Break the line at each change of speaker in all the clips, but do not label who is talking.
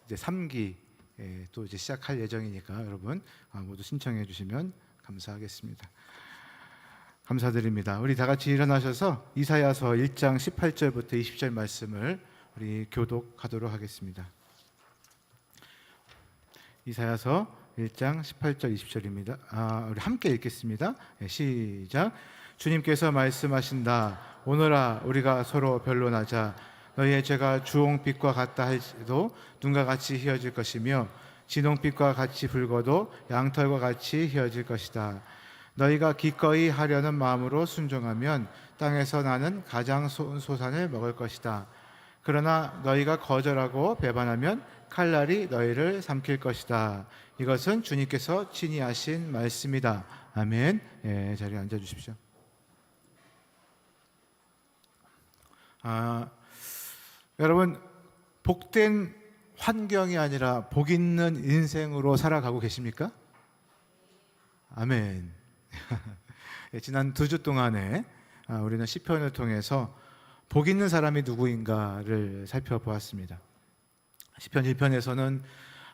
이제 3기 또 이제 시작할 예정이니까 여러분 모두 신청해 주시면 감사하겠습니다. 감사드립니다. 우리 다 같이 일어나셔서 이사야서 1장 18절부터 20절 말씀을 우리 교독하도록 하겠습니다. 이사야서 1장 18절 20절입니다. 우리 함께 읽겠습니다. 시작. 주님께서 말씀하신다. 오너라 우리가 서로 변론하자. 너희의 죄가 주홍빛과 같다 할지라도 눈과 같이 희어질 것이며 진홍빛과 같이 붉어도 양털과 같이 희어질 것이다. 너희가 기꺼이 하려는 마음으로 순종하면 땅에서 나는 가장 좋은 소산을 먹을 것이다. 그러나 너희가 거절하고 배반하면 칼날이 너희를 삼킬 것이다. 이것은 주님께서 친히 하신 말씀이다. 아멘. 자리에 앉아 주십시오. 여러분, 복된 환경이 아니라 복 있는 인생으로 살아가고 계십니까? 아멘. 지난 2주 동안에 우리는 시편을 통해서 복 있는 사람이 누구인가를 살펴보았습니다. 시편 1편에서는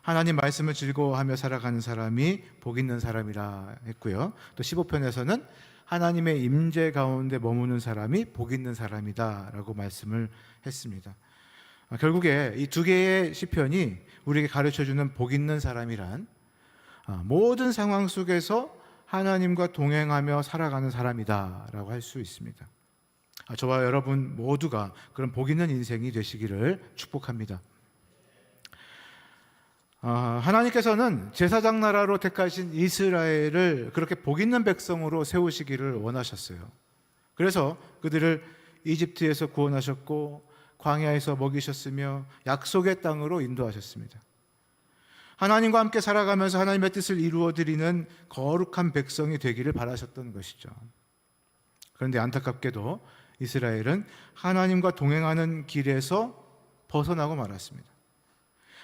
하나님 말씀을 즐거워하며 살아가는 사람이 복 있는 사람이라 했고요. 또 15편에서는 하나님의 임재 가운데 머무는 사람이 복 있는 사람이다라고 말씀을 했습니다. 결국에 이 2개의 시편이 우리에게 가르쳐주는 복 있는 사람이란 모든 상황 속에서 하나님과 동행하며 살아가는 사람이다라고 할 수 있습니다. 저와 여러분 모두가 그런 복 있는 인생이 되시기를 축복합니다. 하나님께서는 제사장 나라로 택하신 이스라엘을 그렇게 복 있는 백성으로 세우시기를 원하셨어요. 그래서 그들을 이집트에서 구원하셨고 광야에서 먹이셨으며 약속의 땅으로 인도하셨습니다. 하나님과 함께 살아가면서 하나님의 뜻을 이루어드리는 거룩한 백성이 되기를 바라셨던 것이죠. 그런데 안타깝게도 이스라엘은 하나님과 동행하는 길에서 벗어나고 말았습니다.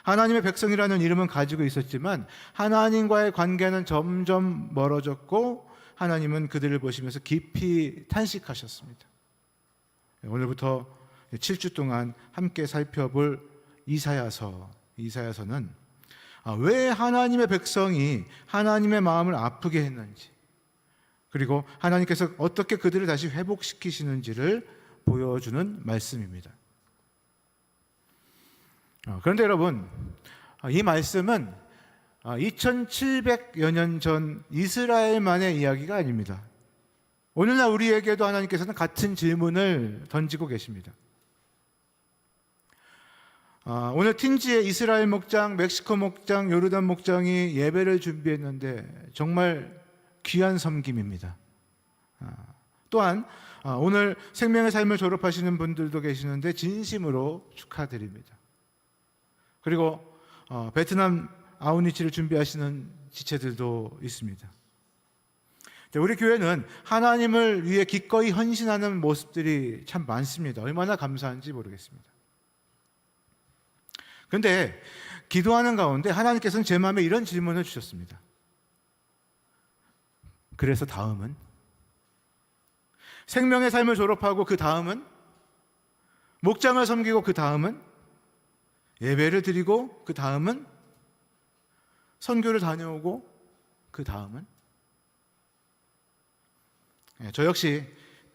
하나님의 백성이라는 이름은 가지고 있었지만 하나님과의 관계는 점점 멀어졌고 하나님은 그들을 보시면서 깊이 탄식하셨습니다. 오늘부터 7주 동안 함께 살펴볼 이사야서는 왜 하나님의 백성이 하나님의 마음을 아프게 했는지, 그리고 하나님께서 어떻게 그들을 다시 회복시키시는지를 보여주는 말씀입니다. 그런데 여러분, 이 말씀은 2700여 년 전 이스라엘만의 이야기가 아닙니다. 오늘날 우리에게도 하나님께서는 같은 질문을 던지고 계십니다. 오늘 틴지의 이스라엘 목장, 멕시코 목장, 요르단 목장이 예배를 준비했는데 정말 귀한 섬김입니다. 또한 오늘 생명의 삶을 졸업하시는 분들도 계시는데 진심으로 축하드립니다. 그리고 베트남 아웃리치를 준비하시는 지체들도 있습니다. 우리 교회는 하나님을 위해 기꺼이 헌신하는 모습들이 참 많습니다. 얼마나 감사한지 모르겠습니다. 그런데 기도하는 가운데 하나님께서는 제 마음에 이런 질문을 주셨습니다. 그래서 다음은? 생명의 삶을 졸업하고 그 다음은? 목장을 섬기고 그 다음은? 예배를 드리고 그 다음은? 선교를 다녀오고 그 다음은? 저 역시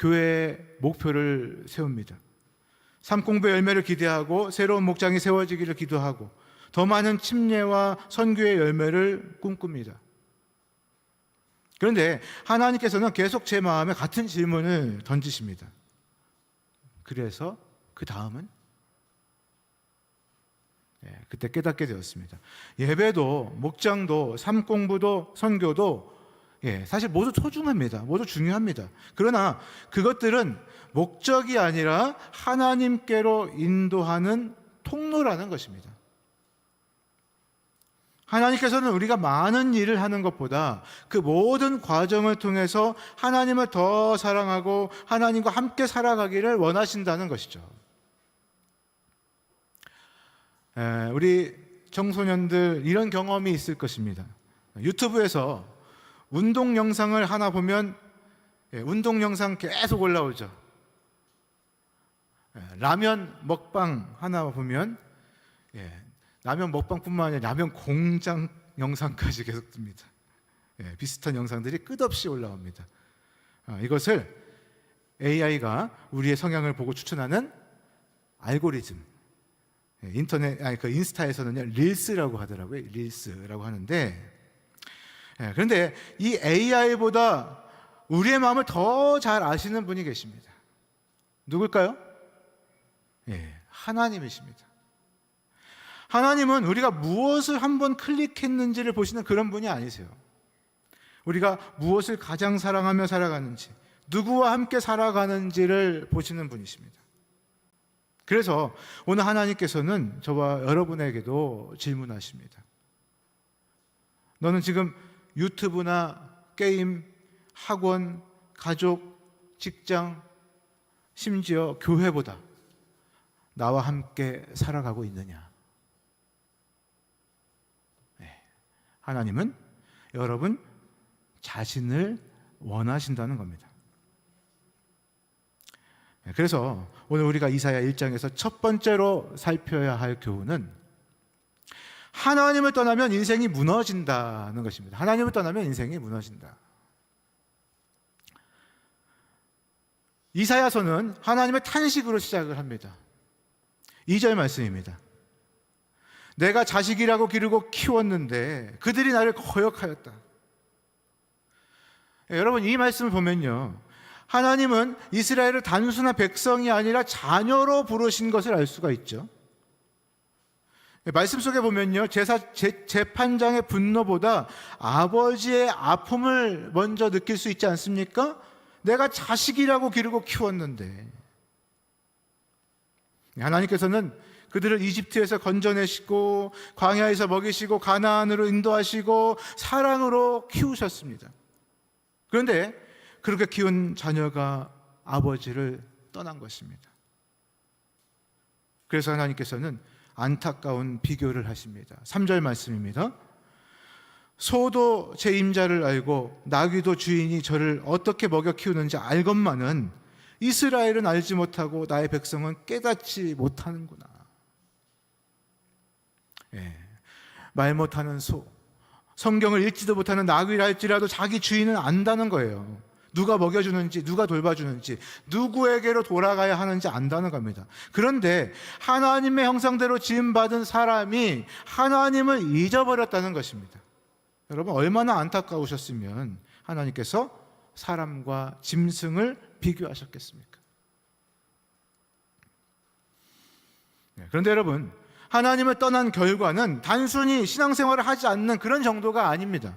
교회의 목표를 세웁니다. 삼공부의 열매를 기대하고 새로운 목장이 세워지기를 기도하고 더 많은 침례와 선교의 열매를 꿈꿉니다. 그런데 하나님께서는 계속 제 마음에 같은 질문을 던지십니다. 그래서 그 다음은? 그때 깨닫게 되었습니다. 예배도 목장도 삼공부도 선교도 사실 모두 소중합니다. 모두 중요합니다. 그러나 그것들은 목적이 아니라 하나님께로 인도하는 통로라는 것입니다. 하나님께서는 우리가 많은 일을 하는 것보다 그 모든 과정을 통해서 하나님을 더 사랑하고 하나님과 함께 살아가기를 원하신다는 것이죠. 우리 청소년들 이런 경험이 있을 것입니다. 유튜브에서 운동 영상을 하나 보면 운동 영상 계속 올라오죠. 라면 먹방 하나 보면 라면 먹방뿐만 아니라 라면 공장 영상까지 계속 뜹니다. 비슷한 영상들이 끝없이 올라옵니다. 이것을 AI가 우리의 성향을 보고 추천하는 알고리즘. 인스타에서는요, 릴스라고 하더라고요. 릴스라고 하는데, 그런데 이 AI보다 우리의 마음을 더 잘 아시는 분이 계십니다. 누굴까요? 하나님이십니다. 하나님은 우리가 무엇을 한번 클릭했는지를 보시는 그런 분이 아니세요. 우리가 무엇을 가장 사랑하며 살아가는지, 누구와 함께 살아가는지를 보시는 분이십니다. 그래서 오늘 하나님께서는 저와 여러분에게도 질문하십니다. 너는 지금 유튜브나 게임, 학원, 가족, 직장, 심지어 교회보다 나와 함께 살아가고 있느냐? 하나님은 여러분 자신을 원하신다는 겁니다. 그래서 오늘 우리가 이사야 1장에서 첫 번째로 살펴야 할 교훈은 하나님을 떠나면 인생이 무너진다는 것입니다. 하나님을 떠나면 인생이 무너진다. 이사야서는 하나님의 탄식으로 시작을 합니다. 2절 말씀입니다. 내가 자식이라고 기르고 키웠는데 그들이 나를 거역하였다. 여러분, 이 말씀을 보면요, 하나님은 이스라엘을 단순한 백성이 아니라 자녀로 부르신 것을 알 수가 있죠. 말씀 속에 보면요, 재판장의 분노보다 아버지의 아픔을 먼저 느낄 수 있지 않습니까? 내가 자식이라고 기르고 키웠는데. 하나님께서는 그들을 이집트에서 건져내시고 광야에서 먹이시고 가나안으로 인도하시고 사랑으로 키우셨습니다. 그런데 그렇게 키운 자녀가 아버지를 떠난 것입니다. 그래서 하나님께서는 안타까운 비교를 하십니다. 3절 말씀입니다. 소도 제 임자를 알고 나귀도 주인이 저를 어떻게 먹여 키우는지 알건만은 이스라엘은 알지 못하고 나의 백성은 깨닫지 못하는구나. 말 못하는 소, 성경을 읽지도 못하는 나귀라 할지라도 자기 주인은 안다는 거예요. 누가 먹여주는지, 누가 돌봐주는지, 누구에게로 돌아가야 하는지 안다는 겁니다. 그런데 하나님의 형상대로 지음받은 사람이 하나님을 잊어버렸다는 것입니다. 여러분, 얼마나 안타까우셨으면 하나님께서 사람과 짐승을 비교하셨겠습니까? 그런데 여러분, 하나님을 떠난 결과는 단순히 신앙생활을 하지 않는 그런 정도가 아닙니다.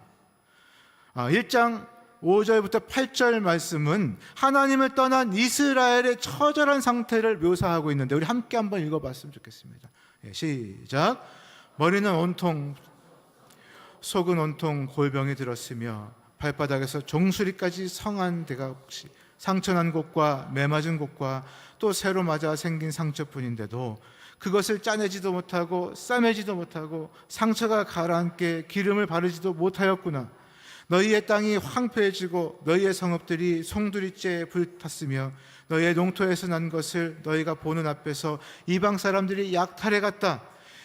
1장 5절부터 8절 말씀은 하나님을 떠난 이스라엘의 처절한 상태를 묘사하고 있는데 우리 함께 한번 읽어봤으면 좋겠습니다. 시작. 머리는 온통, 속은 온통 골병이 들었으며 발바닥에서 종수리까지 성한 데가 혹시 상처난 곳과 매맞은 곳과 또 새로 맞아 생긴 상처뿐인데도 그것을 짜내지도 못하고 싸매지도 못하고 상처가 가라앉게 기름을 바르지도 못하였구나. 너희의 땅이 황폐해지고 너희의 성읍들이 송두리째에 불탔으며 너희의 농토에서 난 것을 너희가 보는 앞에서 이방 사람들이 약탈해 갔다.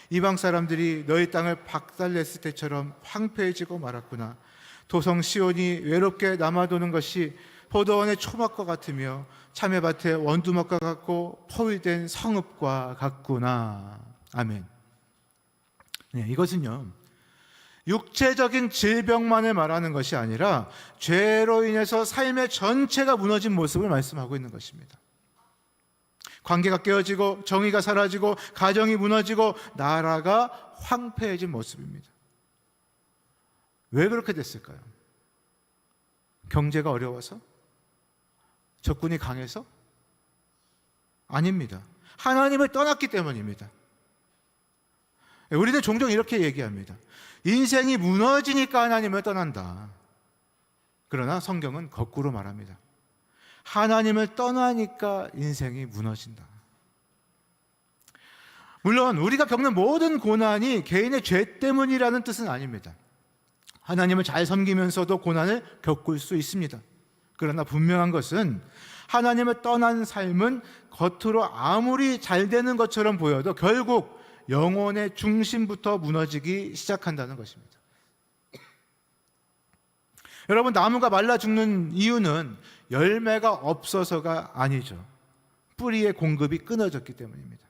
이방 사람들이 너희 땅을 박살냈을 때처럼 황폐해지고 말았구나. 도성 시온이 외롭게 남아도는 것이 포도원의 초막과 같으며 참외밭의 원두막과 같고 포위된 성읍과 같구나. 아멘. 이것은요, 육체적인 질병만을 말하는 것이 아니라 죄로 인해서 삶의 전체가 무너진 모습을 말씀하고 있는 것입니다. 관계가 깨어지고 정의가 사라지고 가정이 무너지고 나라가 황폐해진 모습입니다. 왜 그렇게 됐을까요? 경제가 어려워서? 적군이 강해서? 아닙니다. 하나님을 떠났기 때문입니다. 우리는 종종 이렇게 얘기합니다. 인생이 무너지니까 하나님을 떠난다. 그러나 성경은 거꾸로 말합니다. 하나님을 떠나니까 인생이 무너진다. 물론 우리가 겪는 모든 고난이 개인의 죄 때문이라는 뜻은 아닙니다. 하나님을 잘 섬기면서도 고난을 겪을 수 있습니다. 그러나 분명한 것은 하나님을 떠난 삶은 겉으로 아무리 잘 되는 것처럼 보여도 결국 영혼의 중심부터 무너지기 시작한다는 것입니다. 여러분, 나무가 말라 죽는 이유는 열매가 없어서가 아니죠. 뿌리의 공급이 끊어졌기 때문입니다.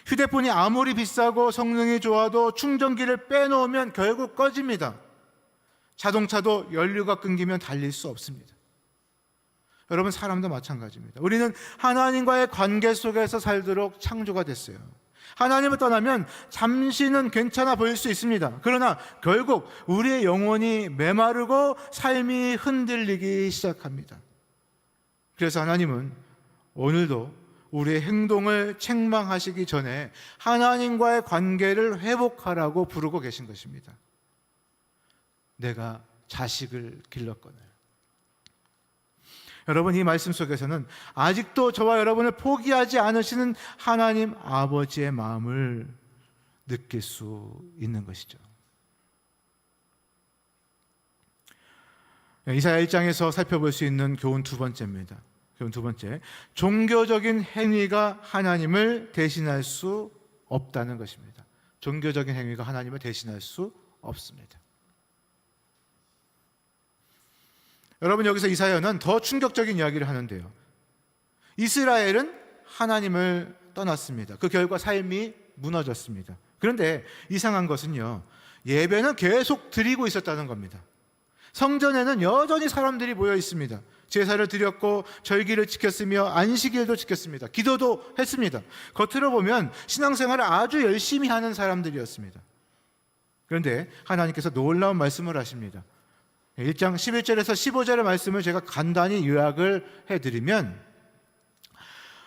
휴대폰이 아무리 비싸고 성능이 좋아도 충전기를 빼놓으면 결국 꺼집니다. 자동차도 연료가 끊기면 달릴 수 없습니다. 여러분, 사람도 마찬가지입니다. 우리는 하나님과의 관계 속에서 살도록 창조가 됐어요. 하나님을 떠나면 잠시는 괜찮아 보일 수 있습니다. 그러나 결국 우리의 영혼이 메마르고 삶이 흔들리기 시작합니다. 그래서 하나님은 오늘도 우리의 행동을 책망하시기 전에 하나님과의 관계를 회복하라고 부르고 계신 것입니다. 내가 자식을 길렀거늘. 여러분, 이 말씀 속에서는 아직도 저와 여러분을 포기하지 않으시는 하나님 아버지의 마음을 느낄 수 있는 것이죠. 이사야 1장에서 살펴볼 수 있는 교훈 두 번째입니다. 교훈 두 번째, 종교적인 행위가 하나님을 대신할 수 없다는 것입니다. 종교적인 행위가 하나님을 대신할 수 없습니다. 여러분, 여기서 이사야는 더 충격적인 이야기를 하는데요. 이스라엘은 하나님을 떠났습니다. 그 결과 삶이 무너졌습니다. 그런데 이상한 것은요, 예배는 계속 드리고 있었다는 겁니다. 성전에는 여전히 사람들이 모여 있습니다. 제사를 드렸고 절기를 지켰으며 안식일도 지켰습니다. 기도도 했습니다. 겉으로 보면 신앙생활을 아주 열심히 하는 사람들이었습니다. 그런데 하나님께서 놀라운 말씀을 하십니다. 1장 11절에서 15절의 말씀을 제가 간단히 요약을 해드리면,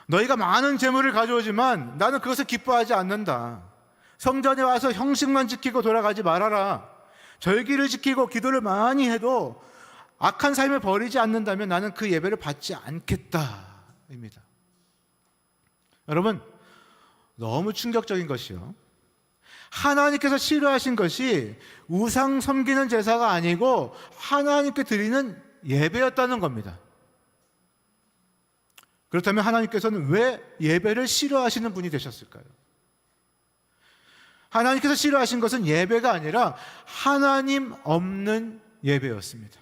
너희가 많은 재물을 가져오지만 나는 그것을 기뻐하지 않는다. 성전에 와서 형식만 지키고 돌아가지 말아라. 절기를 지키고 기도를 많이 해도 악한 삶을 버리지 않는다면 나는 그 예배를 받지 않겠다입니다. 여러분, 너무 충격적인 것이요, 하나님께서 싫어하신 것이 우상 섬기는 제사가 아니고 하나님께 드리는 예배였다는 겁니다. 그렇다면 하나님께서는 왜 예배를 싫어하시는 분이 되셨을까요? 하나님께서 싫어하신 것은 예배가 아니라 하나님 없는 예배였습니다.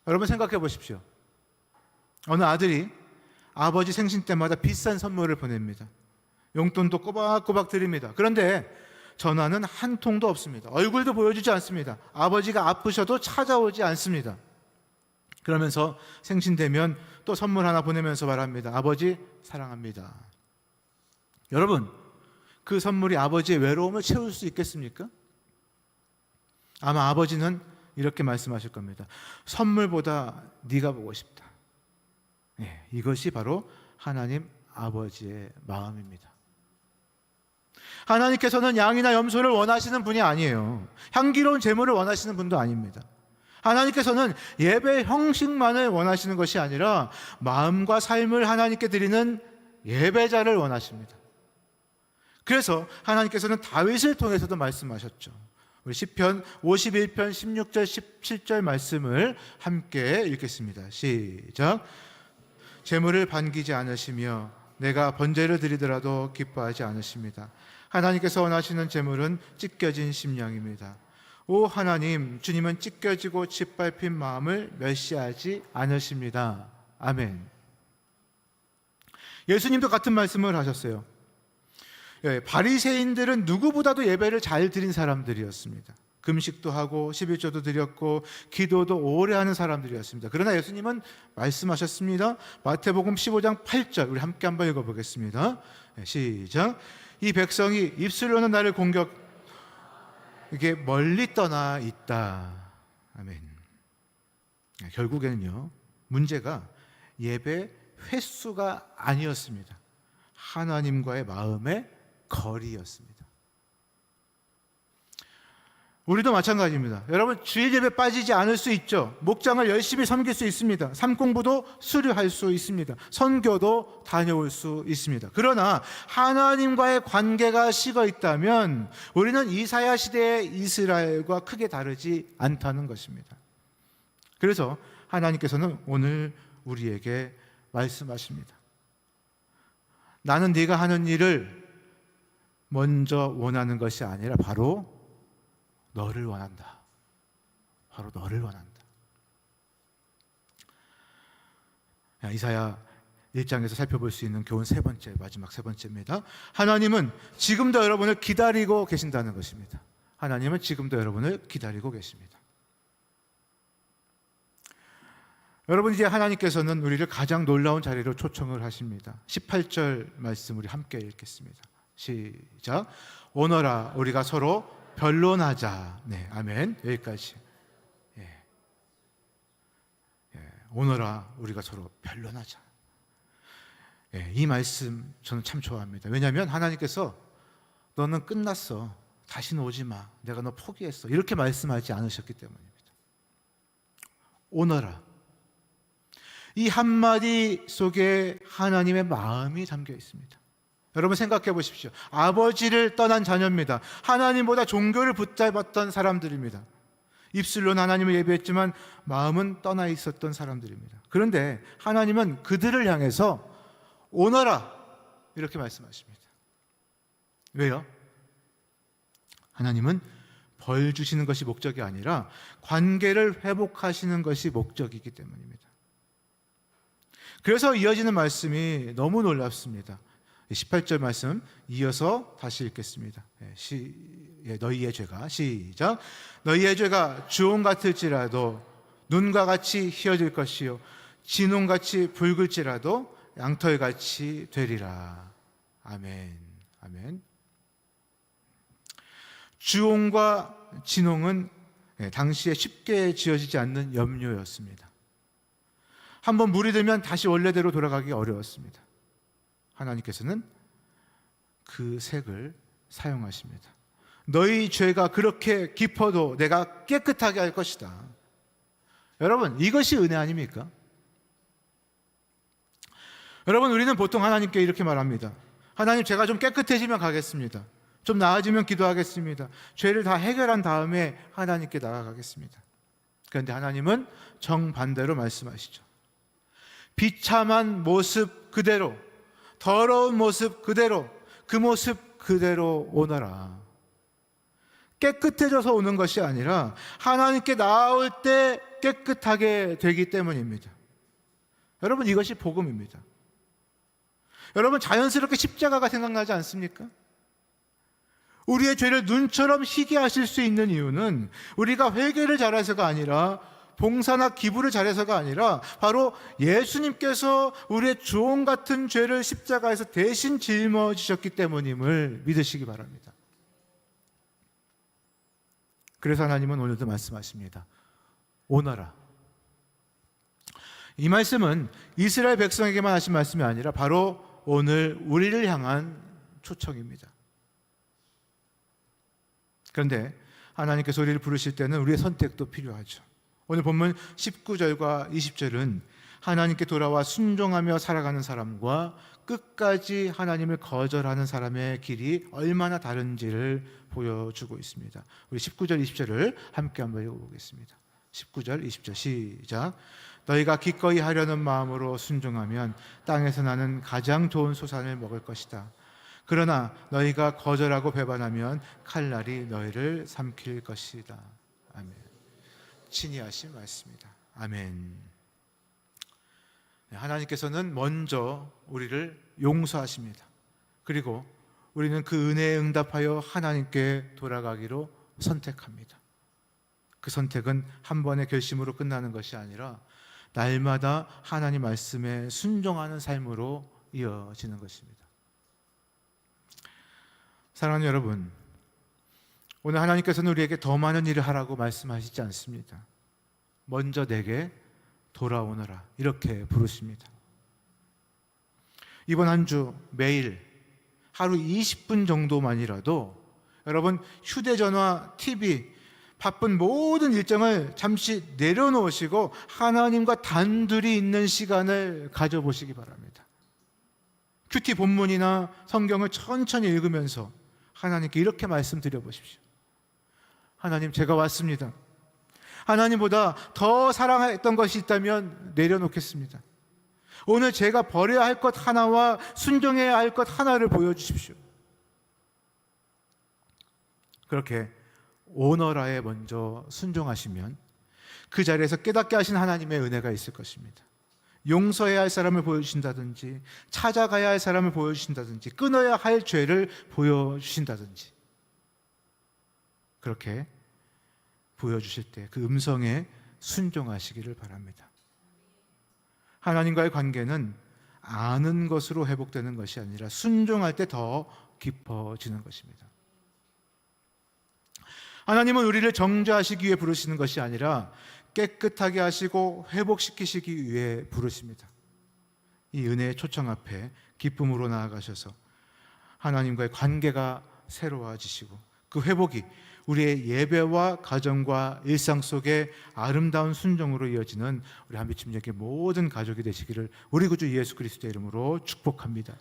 여러분, 생각해 보십시오. 어느 아들이 아버지 생신 때마다 비싼 선물을 보냅니다. 용돈도 꼬박꼬박 드립니다. 그런데 전화는 한 통도 없습니다. 얼굴도 보여주지 않습니다. 아버지가 아프셔도 찾아오지 않습니다. 그러면서 생신 되면 또 선물 하나 보내면서 말합니다. 아버지 사랑합니다. 여러분, 그 선물이 아버지의 외로움을 채울 수 있겠습니까? 아마 아버지는 이렇게 말씀하실 겁니다. 선물보다 네가 보고 싶다. 네, 이것이 바로 하나님 아버지의 마음입니다. 하나님께서는 양이나 염소를 원하시는 분이 아니에요. 향기로운 제물을 원하시는 분도 아닙니다. 하나님께서는 예배 형식만을 원하시는 것이 아니라 마음과 삶을 하나님께 드리는 예배자를 원하십니다. 그래서 하나님께서는 다윗을 통해서도 말씀하셨죠. 우리 시편 51편 16절 17절 말씀을 함께 읽겠습니다. 시작. 제물을 반기지 않으시며 내가 번제를 드리더라도 기뻐하지 않으십니다. 하나님께서 원하시는 제물은 찢겨진 심령입니다. 오 하나님, 주님은 찢겨지고 짓밟힌 마음을 멸시하지 않으십니다. 아멘. 예수님도 같은 말씀을 하셨어요. 바리새인들은 누구보다도 예배를 잘 드린 사람들이었습니다. 금식도 하고 11조도 드렸고 기도도 오래 하는 사람들이었습니다. 그러나 예수님은 말씀하셨습니다. 마태복음 15장 8절, 우리 함께 한번 읽어보겠습니다. 시작. 이 백성이 입술로는 나를 공격, 이게 멀리 떠나 있다. 아멘. 결국에는요, 문제가 예배 횟수가 아니었습니다. 하나님과의 마음의 거리였습니다. 우리도 마찬가지입니다. 여러분, 주일 예배 빠지지 않을 수 있죠. 목장을 열심히 섬길 수 있습니다. 삶 공부도 수료할 수 있습니다. 선교도 다녀올 수 있습니다. 그러나 하나님과의 관계가 식어 있다면 우리는 이사야 시대의 이스라엘과 크게 다르지 않다는 것입니다. 그래서 하나님께서는 오늘 먼저 원하는 것이 아니라 바로 너를 원한다. 바로 너를 원한다. 이사야 1장에서 살펴볼 수 있는 교훈 마지막 세 번째입니다. 하나님은 지금도 여러분을 기다리고 계신다는 것입니다. 하나님은 지금도 여러분을 기다리고 계십니다. 여러분, 이제 하나님께서는 우리를 가장 놀라운 자리로 초청을 하십니다. 18절 말씀 우리 함께 읽겠습니다. 시작. 오너라 우리가 서로 변론하자. 네, 아멘. 여기까지. 오너라 우리가 서로 변론하자. 이 말씀 저는 참 좋아합니다. 왜냐하면 하나님께서 너는 끝났어, 다시는 오지 마, 내가 너 포기했어, 이렇게 말씀하지 않으셨기 때문입니다. 오너라, 이 한마디 속에 하나님의 마음이 담겨 있습니다. 여러분 생각해 보십시오. 아버지를 떠난 자녀입니다. 하나님보다 종교를 붙잡았던 사람들입니다. 입술로는 하나님을 예배했지만 마음은 떠나 있었던 사람들입니다. 그런데 하나님은 그들을 향해서 오너라 이렇게 말씀하십니다. 왜요? 하나님은 벌 주시는 것이 목적이 아니라 관계를 회복하시는 것이 목적이기 때문입니다. 그래서 이어지는 말씀이 너무 놀랍습니다. 18절 말씀 이어서 다시 읽겠습니다. 너희의 죄가, 시작. 너희의 죄가 주홍 같을지라도 눈과 같이 희어질 것이요 진홍같이 붉을지라도 양털같이 되리라. 아멘. 아멘. 주홍과 진홍은 당시에 쉽게 지어지지 않는 염료였습니다. 한번 물이 들면 다시 원래대로 돌아가기 어려웠습니다. 하나님께서는 그 색을 사용하십니다. 너희 죄가 그렇게 깊어도 내가 깨끗하게 할 것이다. 여러분, 이것이 은혜 아닙니까? 여러분, 우리는 보통 하나님께 이렇게 말합니다. 하나님, 제가 좀 깨끗해지면 가겠습니다. 좀 나아지면 기도하겠습니다. 죄를 다 해결한 다음에 하나님께 나아가겠습니다. 그런데 하나님은 정반대로 말씀하시죠. 비참한 모습 그대로, 더러운 모습 그대로, 그 모습 그대로 오너라. 깨끗해져서 오는 것이 아니라 하나님께 나아올 때 깨끗하게 되기 때문입니다. 여러분, 이것이 복음입니다. 여러분, 자연스럽게 십자가가 생각나지 않습니까? 우리의 죄를 눈처럼 희게 하실 수 있는 이유는 우리가 회개를 잘해서가 아니라, 봉사나 기부를 잘해서가 아니라 바로 예수님께서 우리의 주홍 같은 죄를 십자가에서 대신 짊어지셨기 때문임을 믿으시기 바랍니다. 그래서 하나님은 오늘도 말씀하십니다. 오너라. 이 말씀은 이스라엘 백성에게만 하신 말씀이 아니라 바로 오늘 우리를 향한 초청입니다. 그런데 하나님께서 우리를 부르실 때는 우리의 선택도 필요하죠. 오늘 본문 19절과 20절은 하나님께 돌아와 순종하며 살아가는 사람과 끝까지 하나님을 거절하는 사람의 길이 얼마나 다른지를 보여주고 있습니다. 우리 19절, 20절을 함께 한번 읽어보겠습니다. 19절, 20절 시작. 너희가 기꺼이 하려는 마음으로 순종하면 땅에서 나는 가장 좋은 소산을 먹을 것이다. 그러나 너희가 거절하고 배반하면 칼날이 너희를 삼킬 것이다. 아멘. 친히 하신 말씀입니다. 아멘. 하나님께서는 먼저 우리를 용서하십니다. 그리고 우리는 그 은혜에 응답하여 하나님께 돌아가기로 선택합니다. 그 선택은 한 번의 결심으로 끝나는 것이 아니라 날마다 하나님 말씀에 순종하는 삶으로 이어지는 것입니다. 사랑하는 여러분, 오늘 하나님께서는 우리에게 더 많은 일을 하라고 말씀하시지 않습니다. 먼저 내게 돌아오너라 이렇게 부르십니다. 이번 한 주 매일 하루 20분 정도만이라도 여러분 휴대전화, TV, 바쁜 모든 일정을 잠시 내려놓으시고 하나님과 단둘이 있는 시간을 가져보시기 바랍니다. 큐티 본문이나 성경을 천천히 읽으면서 하나님께 이렇게 말씀드려 보십시오. 하나님, 제가 왔습니다. 하나님보다 더 사랑했던 것이 있다면 내려놓겠습니다. 오늘 제가 버려야 할 것 하나와 순종해야 할 것 하나를 보여주십시오. 그렇게 오너라에 먼저 순종하시면 그 자리에서 깨닫게 하신 하나님의 은혜가 있을 것입니다. 용서해야 할 사람을 보여주신다든지, 찾아가야 할 사람을 보여주신다든지, 끊어야 할 죄를 보여주신다든지, 그렇게 보여주실 때 그 음성에 순종하시기를 바랍니다. 하나님과의 관계는 아는 것으로 회복되는 것이 아니라 순종할 때 더 깊어지는 것입니다. 하나님은 우리를 정죄하시기 위해 부르시는 것이 아니라 깨끗하게 하시고 회복시키시기 위해 부르십니다. 이 은혜의 초청 앞에 기쁨으로 나아가셔서 하나님과의 관계가 새로워지시고 그 회복이 우리의 예배와 가정과 일상 속에 아름다운 순종으로 이어지는 우리 한빛침례교회 모든 가족이 되시기를 우리 구주 예수 그리스도의 이름으로 축복합니다.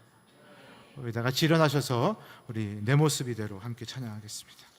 우리 다 같이 일어나셔서 우리 내 모습 이대로 함께 찬양하겠습니다.